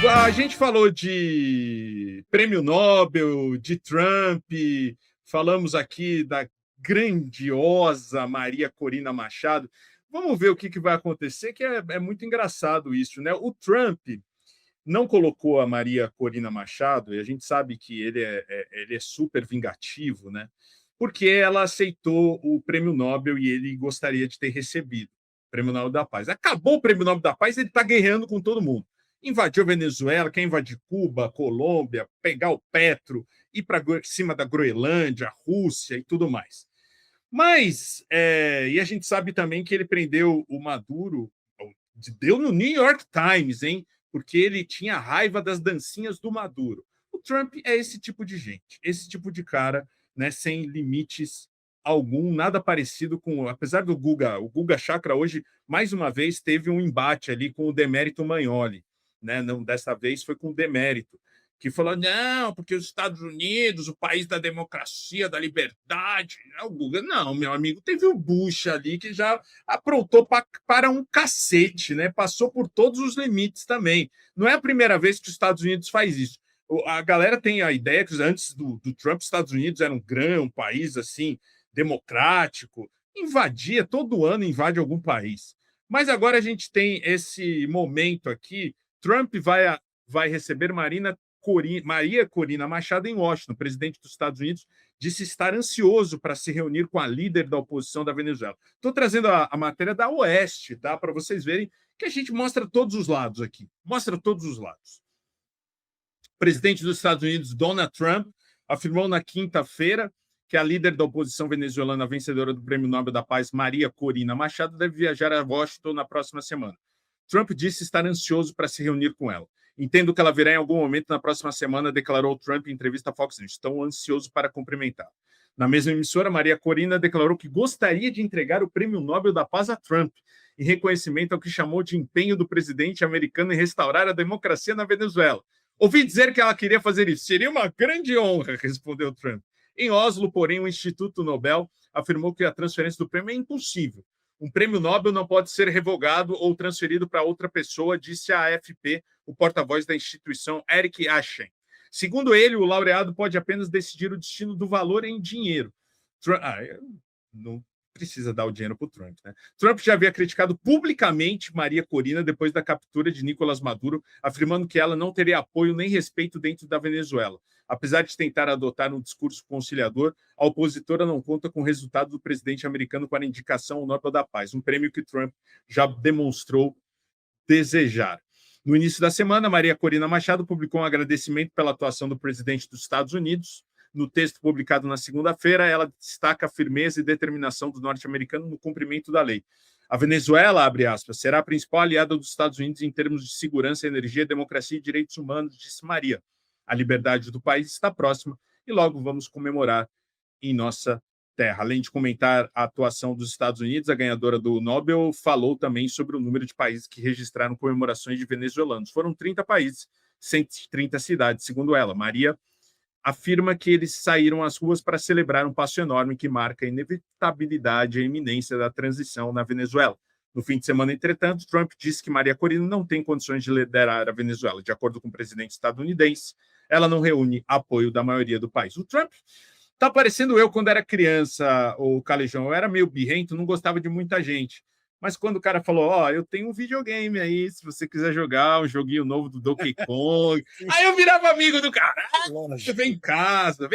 A gente falou de prêmio Nobel, de Trump, falamos aqui da grandiosa Maria Corina Machado. Vamos ver o que vai acontecer, que é muito engraçado isso, né? O Trump não colocou a Maria Corina Machado, e a gente sabe que ele é super vingativo, né? Porque ela aceitou o prêmio Nobel e ele gostaria de ter recebido o prêmio Nobel da Paz. Acabou o prêmio Nobel da Paz, ele está guerreando com todo mundo. Invadiu a Venezuela, quer invadir Cuba, Colômbia, pegar o Petro, ir para cima da Groenlândia, Rússia e tudo mais. Mas, e a gente sabe também que ele prendeu o Maduro, deu no New York Times, hein? Porque ele tinha raiva das dancinhas do Maduro. O Trump é esse tipo de gente, esse tipo de cara, né, sem limites algum, nada parecido com, apesar do Guga, o Guga Chakra hoje mais uma vez teve um embate ali com o Demérito Magnoli, né? Não, dessa vez foi com o Demérito, que falou: não, porque os Estados Unidos, o país da democracia, da liberdade. O Guga, não, meu amigo, teve o Bush ali que já aprontou para um cacete, né? Passou por todos os limites também. Não é a primeira vez que os Estados Unidos faz isso. A galera tem a ideia que antes do Trump, os Estados Unidos era um país assim democrático, invadia todo ano, invade algum país. Mas agora a gente tem esse momento aqui. Trump vai receber Maria Corina Machado em Washington. O presidente dos Estados Unidos disse estar ansioso para se reunir com a líder da oposição da Venezuela. Estou trazendo a matéria da Oeste, tá? Para vocês verem que a gente mostra todos os lados aqui. Mostra todos os lados. O presidente dos Estados Unidos, Donald Trump, afirmou na quinta-feira que a líder da oposição venezuelana vencedora do Prêmio Nobel da Paz, Maria Corina Machado, deve viajar a Washington na próxima semana. Trump disse estar ansioso para se reunir com ela. Entendo que ela virá em algum momento na próxima semana, declarou Trump em entrevista à Fox News. Estou ansioso para cumprimentar. Na mesma emissora, Maria Corina declarou que gostaria de entregar o Prêmio Nobel da Paz a Trump, em reconhecimento ao que chamou de empenho do presidente americano em restaurar a democracia na Venezuela. Ouvi dizer que ela queria fazer isso. Seria uma grande honra, respondeu Trump. Em Oslo, porém, o Instituto Nobel afirmou que a transferência do prêmio é impossível. Um prêmio Nobel não pode ser revogado ou transferido para outra pessoa, disse a AFP, o porta-voz da instituição, Eric Ashen. Segundo ele, o laureado pode apenas decidir o destino do valor em dinheiro. Não precisa dar o dinheiro para o Trump, né? Trump já havia criticado publicamente Maria Corina depois da captura de Nicolás Maduro, afirmando que ela não teria apoio nem respeito dentro da Venezuela. Apesar de tentar adotar um discurso conciliador, a opositora não conta com o resultado do presidente americano para a indicação ao Nobel da Paz, um prêmio que Trump já demonstrou desejar. No início da semana, Maria Corina Machado publicou um agradecimento pela atuação do presidente dos Estados Unidos. No texto publicado na segunda-feira, ela destaca a firmeza e determinação dos norte-americanos no cumprimento da lei. A Venezuela, abre aspas, será a principal aliada dos Estados Unidos em termos de segurança, energia, democracia e direitos humanos, disse Maria. A liberdade do país está próxima e logo vamos comemorar em nossa terra. Além de comentar a atuação dos Estados Unidos, a ganhadora do Nobel falou também sobre o número de países que registraram comemorações de venezuelanos. Foram 30 países, 130 cidades, segundo ela. Maria afirma que eles saíram às ruas para celebrar um passo enorme que marca a inevitabilidade e a iminência da transição na Venezuela. No fim de semana, entretanto, Trump disse que Maria Corina não tem condições de liderar a Venezuela. De acordo com o presidente estadunidense, ela não reúne apoio da maioria do país. O Trump tá parecendo eu quando era criança, o Calejão. Eu era meio birrento, não gostava de muita gente. Mas quando o cara falou, ó, eu tenho um videogame aí, se você quiser jogar um joguinho novo do Donkey Kong. Aí eu virava amigo do cara. Vem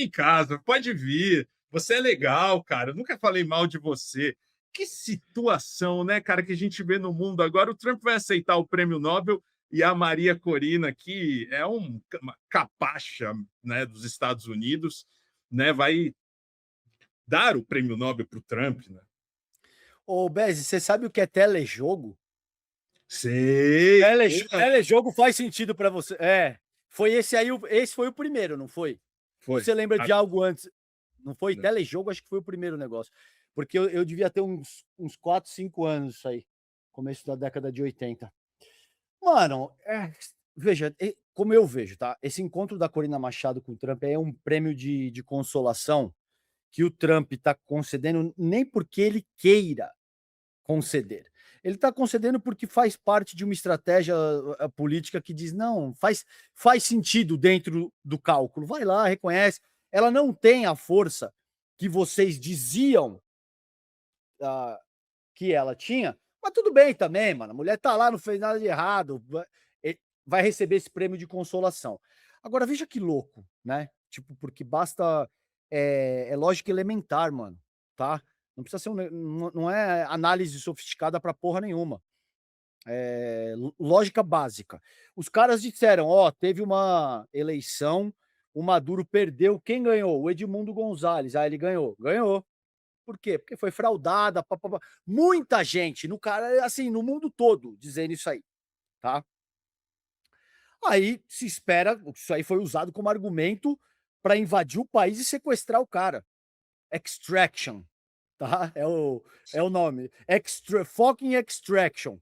em casa, pode vir. Você é legal, cara. Eu nunca falei mal de você. Que situação, né, cara, que a gente vê no mundo agora. O Trump vai aceitar o prêmio Nobel e a Maria Corina, que é uma capacha, né, dos Estados Unidos, né, vai dar o prêmio Nobel para o Trump, né? Ô, Bez, você sabe o que é telejogo? Sei. Telejogo faz sentido pra você? É. Foi esse aí, esse foi o primeiro, não foi? Ou Foi. você lembra de algo antes? Não foi? Não. Telejogo acho que foi o primeiro negócio. Porque eu devia ter uns 4, 5 anos isso aí. Começo da década de 80. Mano, veja, como eu vejo, tá? Esse encontro da Corina Machado com o Trump é um prêmio de consolação que o Trump tá concedendo nem porque ele queira. conceder. Ele está concedendo porque faz parte de uma estratégia política que diz: não, faz sentido dentro do cálculo. Vai lá, reconhece. Ela não tem a força que vocês diziam ah, que ela tinha, mas tudo bem também, mano. A mulher tá lá, não fez nada de errado, vai receber esse prêmio de consolação. Agora, veja que louco, né? Tipo, porque basta. É lógica elementar, mano, tá? Não precisa ser não é análise sofisticada pra porra nenhuma. É lógica básica. Os caras disseram: ó, teve uma eleição, o Maduro perdeu. Quem ganhou? O Edmundo Gonzalez. Ah, ele ganhou. Ganhou. Por quê? Porque foi fraudada, pá, pá, pá. Muita gente no cara, assim, no mundo todo dizendo isso aí, tá? Aí se espera, isso aí foi usado como argumento para invadir o país e sequestrar o cara. Extraction, tá? É o nome. Fucking extraction.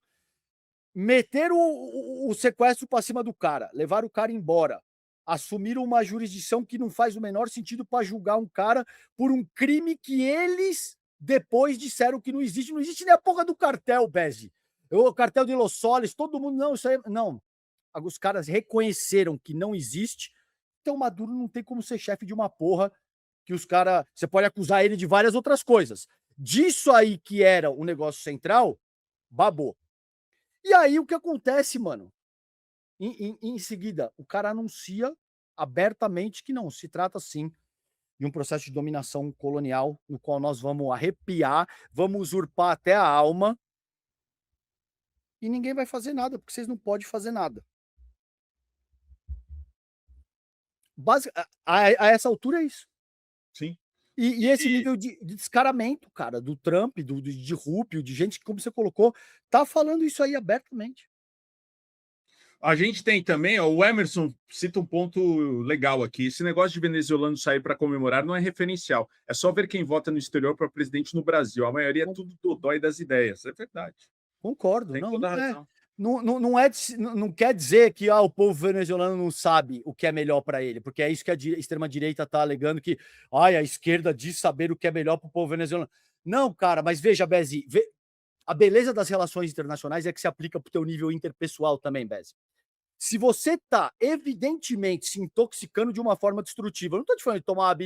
Meter o sequestro para cima do cara, levar o cara embora, assumir uma jurisdição que não faz o menor sentido para julgar um cara por um crime que eles depois disseram que não existe. Não existe nem a porra do cartel, Beze. O cartel de Los Soles, todo mundo, não, isso aí, não. Os caras reconheceram que não existe, então Maduro não tem como ser chefe de uma porra que os caras. Você pode acusar ele de várias outras coisas. Disso aí que era o negócio central, babou. E aí o que acontece, mano? Em seguida, o cara anuncia abertamente que não, se trata sim de um processo de dominação colonial, no qual nós vamos arrepiar, vamos usurpar até a alma, e ninguém vai fazer nada, porque vocês não podem fazer nada. A essa altura é isso. Sim. E esse nível de descaramento, cara, do Trump, de Rubio, de gente que, como você colocou, tá falando isso aí abertamente. A gente tem também, ó, o Emerson cita um ponto legal aqui. Esse negócio de venezuelano sair para comemorar não é referencial. É só ver quem vota no exterior para presidente no Brasil. A maioria é tudo dodói das ideias. É verdade. Concordo. Tem Não, toda a não é. razão. Não quer dizer que o povo venezuelano não sabe o que é melhor para ele, porque é isso que a extrema-direita está alegando, que a esquerda diz saber o que é melhor para o povo venezuelano. Não, cara, mas veja, Bezi, a beleza das relações internacionais é que se aplica para o teu nível interpessoal também, Bezi. Se você está evidentemente se intoxicando de uma forma destrutiva, eu não estou te falando de tomar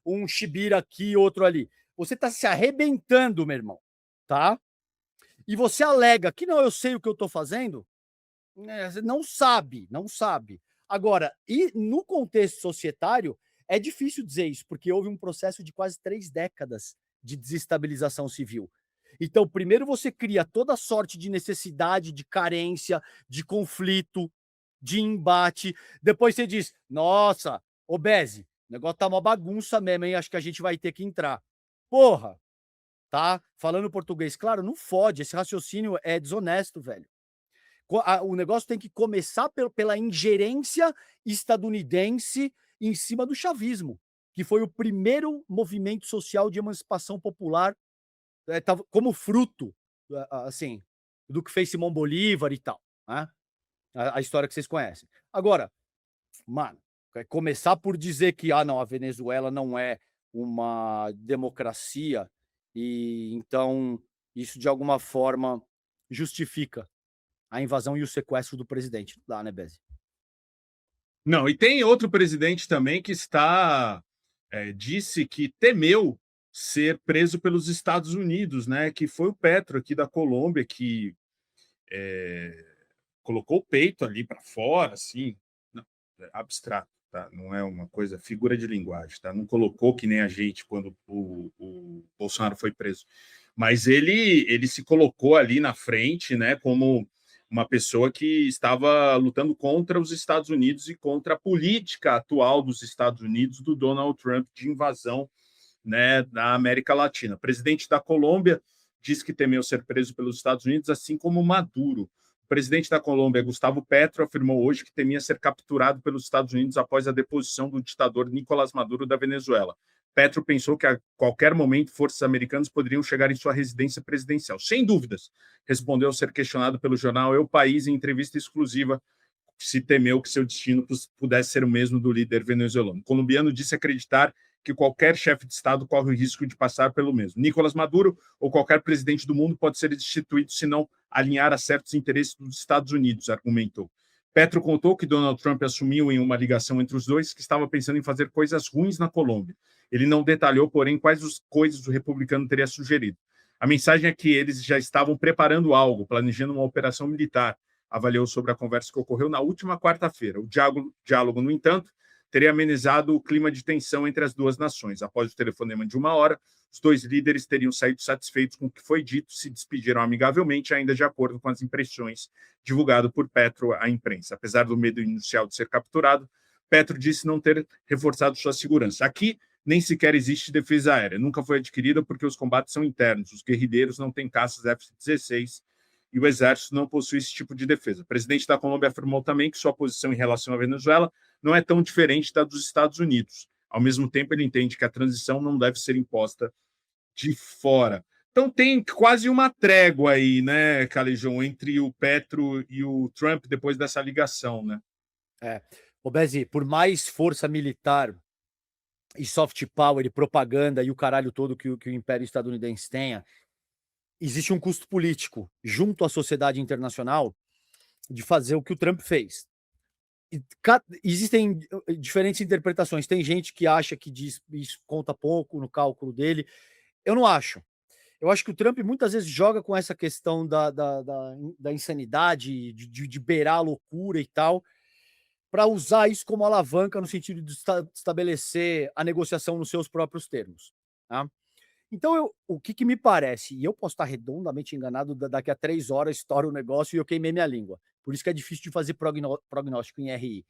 um chibira aqui, outro ali. Você está se arrebentando, meu irmão, tá? E você alega que não, eu sei o que eu estou fazendo, você não sabe, não sabe. Agora, e no contexto societário, é difícil dizer isso, porque houve um processo de quase 3 décadas de desestabilização civil. Então, primeiro você cria toda sorte de necessidade, de carência, de conflito, de embate. Depois você diz: nossa, ô Beze, o negócio tá uma bagunça mesmo, hein? Acho que a gente vai ter que entrar. Porra, tá? Falando português, claro, não fode. Esse raciocínio é desonesto, velho. O negócio tem que começar pela ingerência estadunidense em cima do chavismo, que foi o primeiro movimento social de emancipação popular, como fruto, assim, do que fez Simão Bolívar e tal, né? A história que vocês conhecem. Agora, mano, começar por dizer que, não, a Venezuela não é uma democracia e então isso de alguma forma justifica a invasão e o sequestro do presidente. Não dá, né, Beze? Não, e tem outro presidente também que disse que temeu ser preso pelos Estados Unidos, né? Que foi o Petro aqui da Colômbia, que colocou o peito ali para fora, assim, não, abstrato, tá? Não é uma coisa, figura de linguagem, tá? Não colocou que nem a gente quando o Bolsonaro foi preso. Mas ele se colocou ali na frente, né, como uma pessoa que estava lutando contra os Estados Unidos e contra a política atual dos Estados Unidos, do Donald Trump, de invasão, né, da América Latina. O presidente da Colômbia disse que temeu ser preso pelos Estados Unidos, assim como Maduro. O presidente da Colômbia, Gustavo Petro, afirmou hoje que temia ser capturado pelos Estados Unidos após a deposição do ditador Nicolás Maduro da Venezuela. Petro pensou que a qualquer momento forças americanas poderiam chegar em sua residência presidencial. Sem dúvidas, respondeu ao ser questionado pelo jornal El País em entrevista exclusiva, se temeu que seu destino pudesse ser o mesmo do líder venezuelano. O colombiano disse acreditar que qualquer chefe de Estado corre o risco de passar pelo mesmo. Nicolás Maduro ou qualquer presidente do mundo pode ser destituído se não alinhar a certos interesses dos Estados Unidos, argumentou. Petro contou que Donald Trump assumiu em uma ligação entre os dois que estava pensando em fazer coisas ruins na Colômbia. Ele não detalhou, porém, quais as coisas o republicano teria sugerido. A mensagem é que eles já estavam preparando algo, planejando uma operação militar, avaliou sobre a conversa que ocorreu na última quarta-feira. O diálogo, no entanto, teria amenizado o clima de tensão entre as duas nações. Após o telefonema de 1 hora, os dois líderes teriam saído satisfeitos com o que foi dito, se despediram amigavelmente, ainda de acordo com as impressões divulgadas por Petro à imprensa. Apesar do medo inicial de ser capturado, Petro disse não ter reforçado sua segurança. Aqui, nem sequer existe defesa aérea. Nunca foi adquirida porque os combates são internos. Os guerrilheiros não têm caças F-16 e o exército não possui esse tipo de defesa. O presidente da Colômbia afirmou também que sua posição em relação à Venezuela não é tão diferente da dos Estados Unidos. Ao mesmo tempo, ele entende que a transição não deve ser imposta de fora. Então tem quase uma trégua aí, né, Calejão, entre o Petro e o Trump depois dessa ligação, né? Ô Bezi, por mais força militar e soft power e propaganda e o caralho todo que o Império Estadunidense tenha, existe um custo político junto à sociedade internacional de fazer o que o Trump fez. E existem diferentes interpretações. Tem gente que acha que diz isso conta pouco no cálculo dele. Eu não acho. Eu acho que o Trump muitas vezes joga com essa questão da insanidade, de beirar a loucura e tal, para usar isso como alavanca no sentido de estabelecer a negociação nos seus próprios termos. Tá? Então, o que me parece, e eu posso estar redondamente enganado, daqui a 3 horas estoura o negócio e eu queimei minha língua. Por isso que é difícil de fazer prognóstico em RI.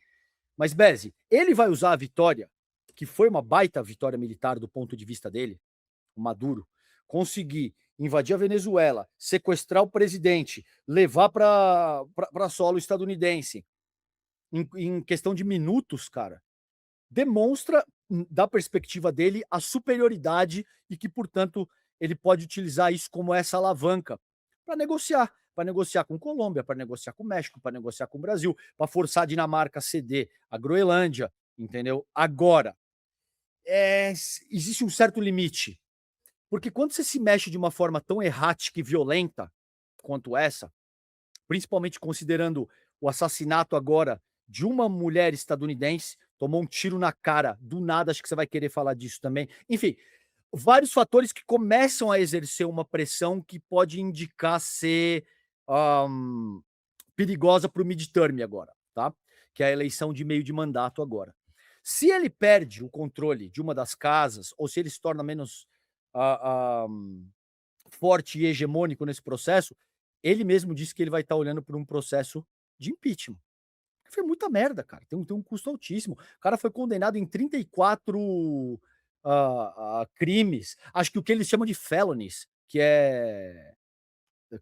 Mas, Bezi, ele vai usar a vitória, que foi uma baita vitória militar do ponto de vista dele, o Maduro, conseguir invadir a Venezuela, sequestrar o presidente, levar para solo estadunidense, em questão de minutos, cara, demonstra, da perspectiva dele, a superioridade e que, portanto, ele pode utilizar isso como essa alavanca para negociar com Colômbia, para negociar com México, para negociar com o Brasil, para forçar a Dinamarca a ceder a Groenlândia, entendeu? Agora, existe um certo limite, porque quando você se mexe de uma forma tão errática e violenta quanto essa, principalmente considerando o assassinato agora de uma mulher estadunidense, tomou um tiro na cara, do nada, acho que você vai querer falar disso também. Enfim, vários fatores que começam a exercer uma pressão que pode indicar ser perigosa para o midterm agora, tá? Que é a eleição de meio de mandato agora. Se ele perde o controle de uma das casas, ou se ele se torna menos forte e hegemônico nesse processo, ele mesmo disse que ele vai estar olhando por um processo de impeachment. Foi muita merda, cara. Tem um custo altíssimo. O cara foi condenado em 34 crimes. Acho que o que eles chamam de felonies, que é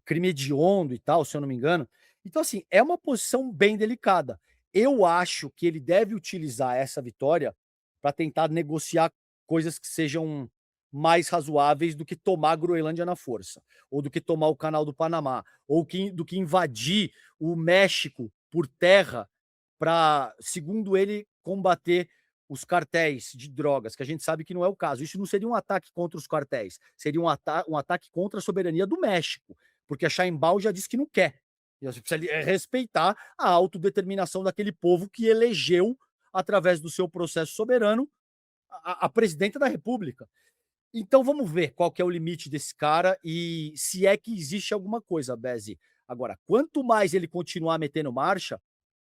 crime hediondo e tal, se eu não me engano. Então, assim, é uma posição bem delicada. Eu acho que ele deve utilizar essa vitória para tentar negociar coisas que sejam mais razoáveis do que tomar a Groenlândia na força, ou do que tomar o Canal do Panamá, ou do que invadir o México por terra para, segundo ele, combater os cartéis de drogas, que a gente sabe que não é o caso. Isso não seria um ataque contra os cartéis, seria um ataque contra a soberania do México, porque a Sheinbaum já disse que não quer. Você precisa respeitar a autodeterminação daquele povo que elegeu, através do seu processo soberano, a presidenta da República. Então vamos ver qual que é o limite desse cara e se é que existe alguma coisa, Bezi. Agora, quanto mais ele continuar metendo marcha,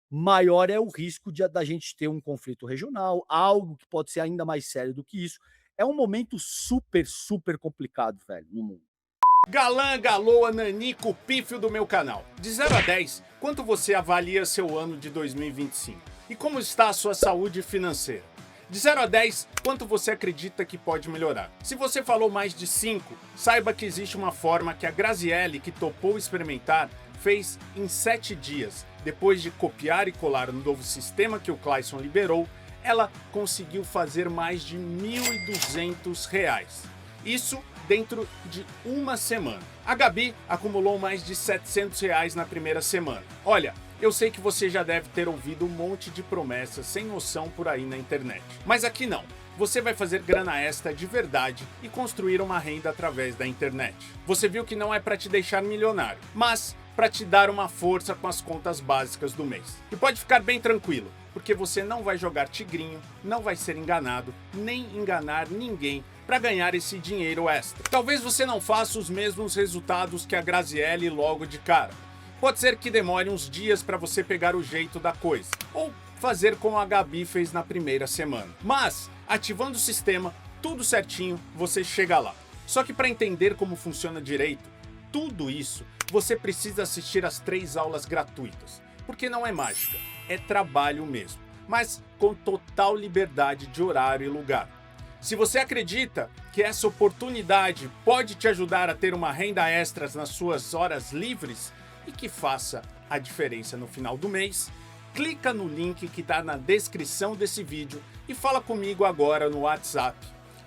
maior é o risco da gente ter um conflito regional, algo que pode ser ainda mais sério do que isso. É um momento super, super complicado, velho, no mundo. Galã, galoa, nanico, pífio do meu canal. De 0 a 10, quanto você avalia seu ano de 2025? E como está a sua saúde financeira? De 0 a 10, quanto você acredita que pode melhorar? Se você falou mais de 5, saiba que existe uma forma que a Graziele, que topou experimentar, fez em 7 dias. Depois de copiar e colar no novo sistema que o Clayson liberou, ela conseguiu fazer mais de R$ 1.200. Isso dentro de uma semana. A Gabi acumulou mais de R$ 700 na primeira semana. Olha, eu sei que você já deve ter ouvido um monte de promessas sem noção por aí na internet. Mas aqui não. você vai fazer grana extra de verdade e construir uma renda através da internet. Você viu que não é para te deixar milionário, mas para te dar uma força com as contas básicas do mês. E pode ficar bem tranquilo, porque você não vai jogar tigrinho, não vai ser enganado, nem enganar ninguém para ganhar esse dinheiro extra. Talvez você não faça os mesmos resultados que a Graziele logo de cara. Pode ser que demore uns dias para você pegar o jeito da coisa, ou fazer como a Gabi fez na primeira semana. Mas, ativando o sistema, tudo certinho, você chega lá. Só que para entender como funciona direito, tudo isso, você precisa assistir as 3 aulas gratuitas. Porque não é mágica, é trabalho mesmo, mas com total liberdade de horário e lugar. Se você acredita que essa oportunidade pode te ajudar a ter uma renda extra nas suas horas livres e que faça a diferença no final do mês, clica no link que está na descrição desse vídeo e fala comigo agora no WhatsApp.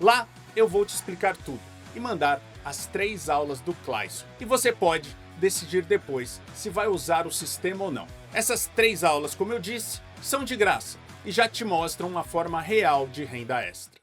Lá eu vou te explicar tudo e mandar as 3 aulas do Clayson. E você pode decidir depois se vai usar o sistema ou não. Essas 3 aulas, como eu disse, são de graça e já te mostram uma forma real de renda extra.